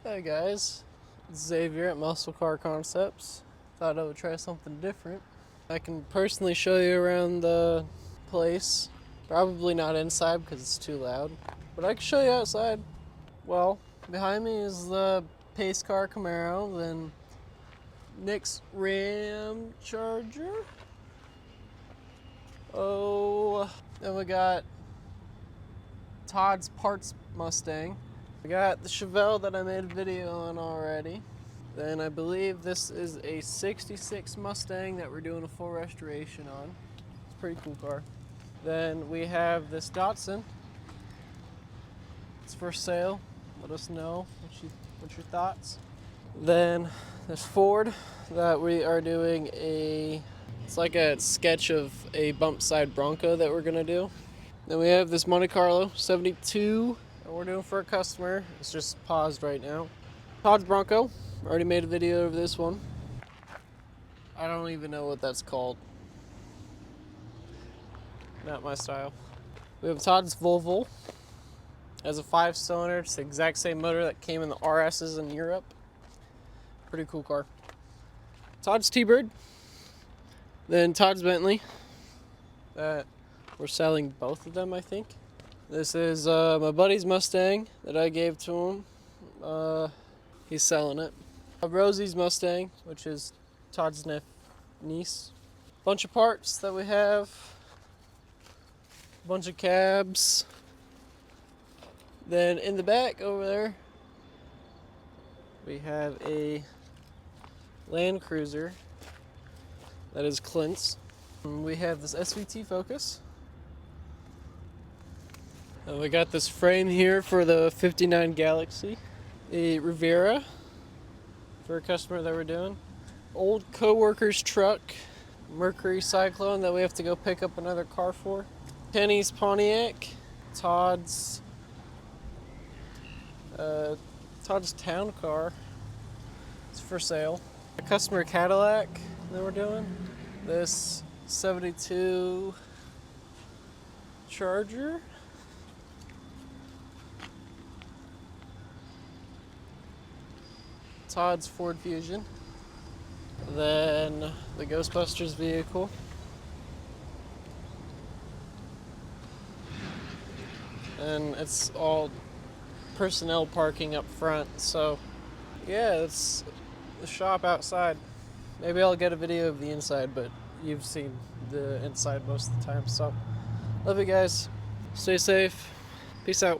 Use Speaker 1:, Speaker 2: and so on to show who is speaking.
Speaker 1: Hey guys, it's Zavier at Muscle Car Concepts. Thought I would try something different. I can personally show you around the place. Probably not inside because it's too loud, but I can show you outside. Well, behind me is the pace car Camaro, then Nick's Ram Charger. Then we got Todd's Parts Mustang. I got the Chevelle that I made a video on already. Then I believe this is a 66 Mustang that we're doing a full restoration on. It's a pretty cool car. Then we have this Datsun. It's for sale. Let us know what's your thoughts. Then this Ford that we are doing it's like a sketch of a bump side Bronco that we're gonna do. Then we have this Monte Carlo 72 that we're doing for a customer. It's just paused right now. Todd's Bronco. Already made a video of this one. I don't even know what that's called. Not my style. We have Todd's Volvo. It has a 5-cylinder. It's the exact same motor that came in the RS's in Europe. Pretty cool car. Todd's T-Bird. Then Todd's Bentley. We're selling both of them, I think. This is my buddy's Mustang that I gave to him. He's selling it. Rosie's Mustang, which is Todd's niece. Bunch of parts that we have. Bunch of cabs. Then in the back over there, we have a Land Cruiser that is Clint's. And we have this SVT Focus. And we got this frame here for the 59 Galaxy. A Riviera for a customer that we're doing. Old coworker's truck, Mercury Cyclone that we have to go pick up another car for. Penny's Pontiac. Todd's town car. It's for sale. A customer Cadillac that we're doing. This 72 Charger. Todd's Ford Fusion. Then the Ghostbusters vehicle. And it's all personnel parking up front, so yeah, it's the shop outside. Maybe I'll get a video of the inside, but you've seen the inside most of the time, so love you guys. Stay safe. Peace out.